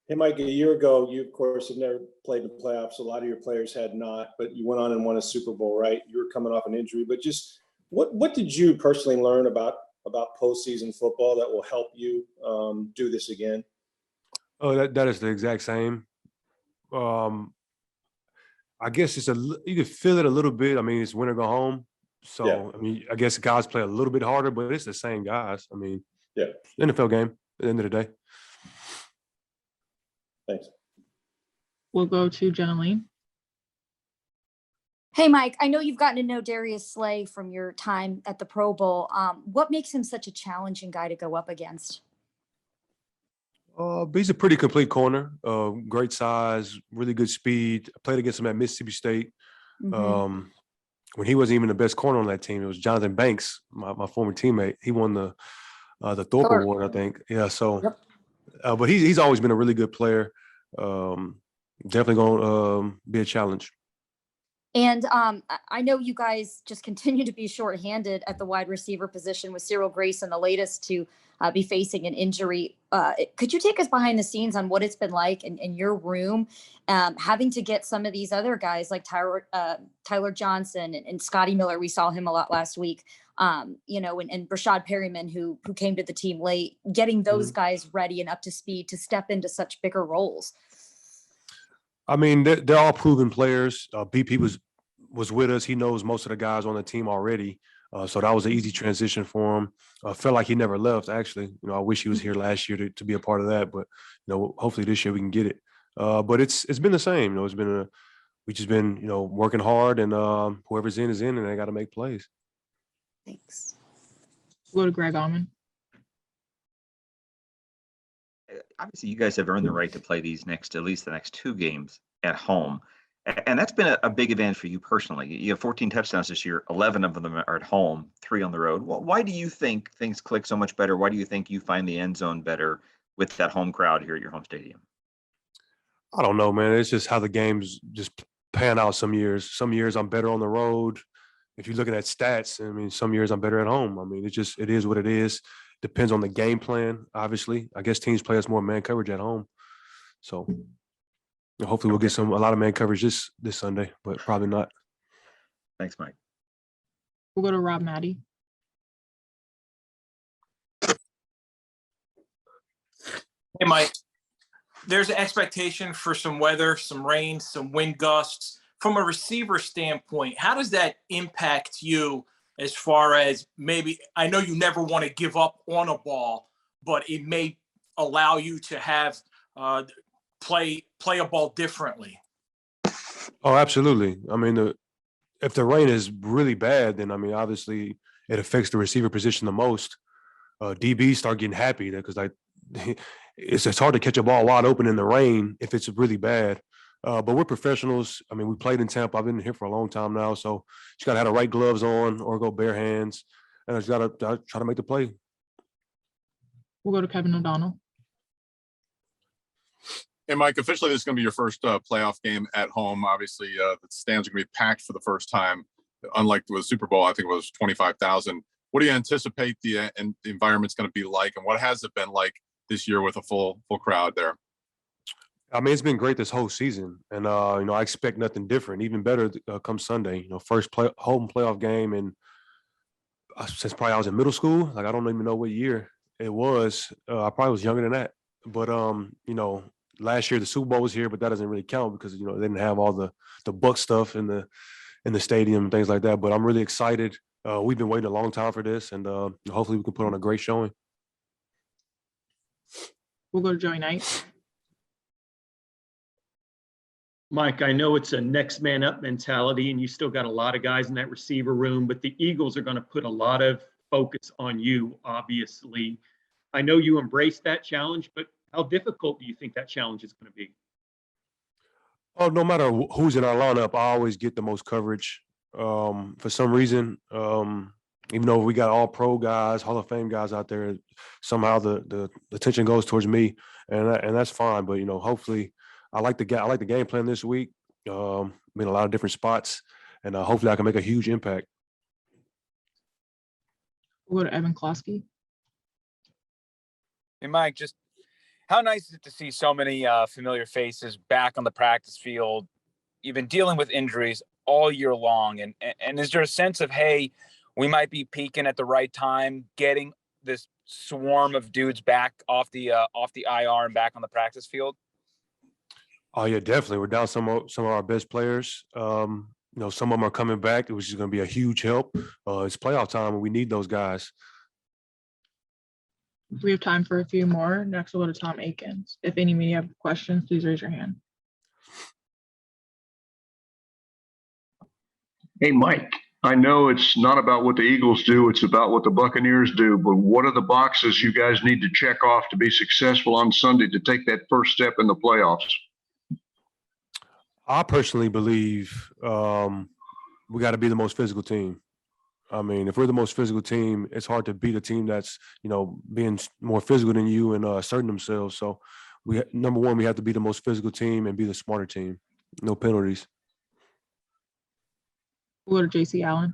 Hey, Mike, a year ago, you, of course, have never played in the playoffs. A lot of your players had not, but you went on and won a Super Bowl, right? You were coming off an injury, but just what did you personally learn about postseason football that will help you do this again? Oh, that is the exact same. I guess you can feel it a little bit. I mean, it's win or go home. So, Yeah. I mean, I guess the guys play a little bit harder, but it's the same guys. I mean, Yeah. NFL game at the end of the day. Thanks. We'll go to Jennaline. Hey, Mike, I know you've gotten to know Darius Slay from your time at the Pro Bowl. What makes him such a challenging guy to go up against? He's a pretty complete corner. Great size, really good speed. I played against him at Mississippi State. Mm-hmm. When he wasn't even the best corner on that team, it was Jonathan Banks, my former teammate. He won the Thorpe Award, I think. Yeah, so Yep. but he's always been a really good player. Definitely going to be a challenge. And I know you guys just continue to be shorthanded at the wide receiver position with Cyril Grayson, the latest to be facing an injury. Could you take us behind the scenes on what it's been like in your room, having to get some of these other guys like Tyler Johnson and Scotty Miller? We saw him a lot last week, and Brashad Perryman, who came to the team late, getting those guys ready and up to speed to step into such bigger roles. I mean, they're all proven players. BP was with us. He knows most of the guys on the team already. So that was an easy transition for him. Felt like he never left, actually. I wish he was here last year to be a part of that, but hopefully this year we can get it. But it's been the same. We've just been working hard, and whoever's in is in, and they got to make plays. Thanks. We'll go to Greg Allman. Obviously, you guys have earned the right to play at least the next 2 games at home. And that's been a big advantage for you personally. You have 14 touchdowns this year, 11 of them are at home, 3 on the road. Why do you think things click so much better? Why do you think you find the end zone better with that home crowd here at your home stadium? I don't know, man. It's just how the games just pan out some years. Some years I'm better on the road. If you're looking at stats, I mean, some years I'm better at home. I mean, it is what it is. Depends on the game plan, obviously. I guess teams play us more man coverage at home. So hopefully we'll get a lot of man coverage this Sunday, but probably not. Thanks, Mike. We'll go to Rob Maddie. Hey, Mike. There's an expectation for some weather, some rain, some wind gusts. From a receiver standpoint, how does that impact you as far as maybe – I know you never want to give up on a ball, but it may allow you to have play a ball differently? Oh, absolutely. I mean, if the rain is really bad, then, I mean, obviously it affects the receiver position the most. DBs start getting happy because it's hard to catch a ball wide open in the rain if it's really bad. But we're professionals. I mean, we played in Tampa. I've been here for a long time now. So you got to have the right gloves on or go bare hands. And you got to try to make the play. We'll go to Kevin O'Donnell. Hey, Mike, officially this is going to be your first playoff game at home. Obviously, the stands are going to be packed for the first time. Unlike the Super Bowl, I think it was 25,000. What do you anticipate the environment's going to be like, and what has it been like this year with a full crowd there? I mean, it's been great this whole season, and I expect nothing different. Even better come Sunday. First home playoff game, and since probably I was in middle school. Like I don't even know what year it was. I probably was younger than that. But last year the Super Bowl was here, but that doesn't really count because they didn't have all the Bucs stuff in the stadium and things like that. But I'm really excited. We've been waiting a long time for this, and hopefully we can put on a great showing. We'll go to Joey Knight. Mike, I know it's a next man up mentality, and you still got a lot of guys in that receiver room, but the Eagles are going to put a lot of focus on you, obviously. I know you embrace that challenge, but how difficult do you think that challenge is going to be? Oh, no matter who's in our lineup, I always get the most coverage. For some reason, even though we got all pro guys, Hall of Fame guys out there, somehow the attention goes towards me, and that's fine. But hopefully, I like the game plan this week. Been a lot of different spots, and hopefully I can make a huge impact. We'll go to Evan Klosky. Hey, Mike, just how nice is it to see so many familiar faces back on the practice field? You've been dealing with injuries all year long, and is there a sense of, hey, we might be peaking at the right time, getting this swarm of dudes back off the IR and back on the practice field? Oh yeah, definitely. We're down some of our best players. Some of them are coming back, which is going to be a huge help. It's playoff time, and we need those guys. We have time for a few more. Next, we'll go to Tom Akins. If any of you have questions, please raise your hand. Hey, Mike, I know it's not about what the Eagles do, it's about what the Buccaneers do, but what are the boxes you guys need to check off to be successful on Sunday to take that first step in the playoffs? I personally believe we got to be the most physical team. I mean, if we're the most physical team, it's hard to beat a team that's, being more physical than you and asserting themselves. So number one, we have to be the most physical team and be the smarter team. No penalties. We'll go to JC Allen.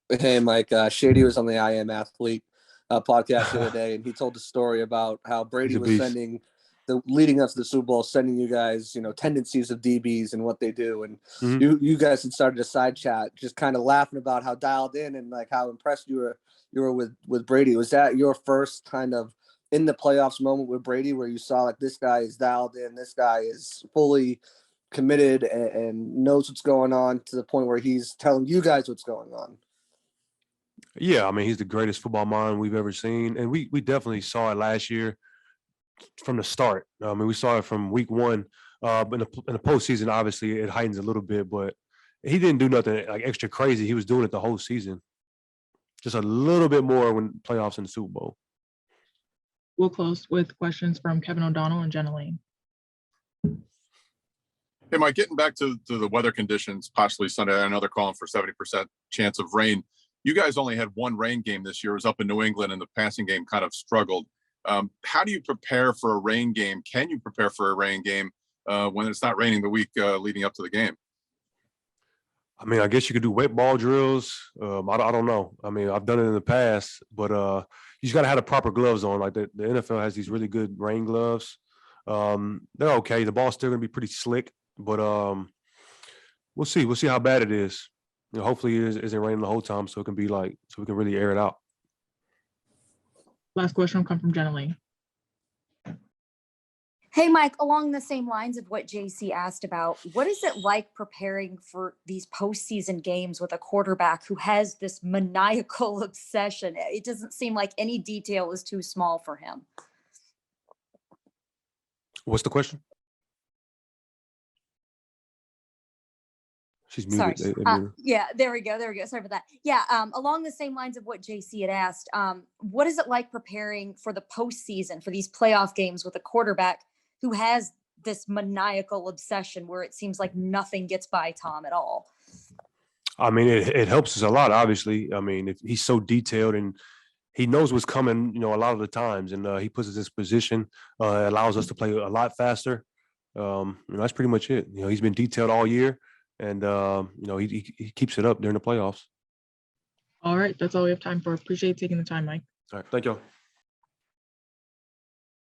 Hey, Mike. Shady was on the I Am Athlete podcast the other day, and he told a story about how Brady was sending leading up to the Super Bowl, sending you guys, tendencies of DBs and what they do. And you guys had started a side chat, just kind of laughing about how dialed in and like how impressed you were with Brady. Was that your first kind of in the playoffs moment with Brady, where you saw like this guy is dialed in, this guy is fully committed and knows what's going on to the point where he's telling you guys what's going on? Yeah, I mean, he's the greatest football mind we've ever seen. And we definitely saw it last year from the start. I mean, we saw it from week one. In the postseason, obviously, it heightens a little bit, but he didn't do nothing like extra crazy. He was doing it the whole season. Just a little bit more when playoffs in the Super Bowl. We'll close with questions from Kevin O'Donnell and Jenna Lane. Hey, Mike, getting back to the weather conditions, possibly Sunday, I know they're calling for 70% chance of rain. You guys only had one rain game this year. It was up in New England, and the passing game kind of struggled. How do you prepare for a rain game? Can you prepare for a rain game when it's not raining the week leading up to the game? I mean, I guess you could do wet ball drills. I don't know. I mean, I've done it in the past, but you just got to have the proper gloves on. Like the NFL has these really good rain gloves. They're okay. The ball's still going to be pretty slick, but we'll see. We'll see how bad it is. Hopefully it isn't raining the whole time, so we can really air it out. Last question will come from Jenna Lane. Hey, Mike, along the same lines of what JC asked about, what is it like preparing for these postseason games with a quarterback who has this maniacal obsession? It doesn't seem like any detail is too small for him. What's the question? She's muted. Sorry. Yeah, there we go. Sorry about that. Yeah, along the same lines of what JC had asked, what is it like preparing for the postseason, for these playoff games with a quarterback who has this maniacal obsession where it seems like nothing gets by Tom at all? I mean, it helps us a lot, obviously. I mean, if he's so detailed and he knows what's coming, a lot of the times, and he puts us in this position, allows us to play a lot faster. That's pretty much it. He's been detailed all year. And, he keeps it up during the playoffs. All right. That's all we have time for. Appreciate taking the time, Mike. All right. Thank y'all.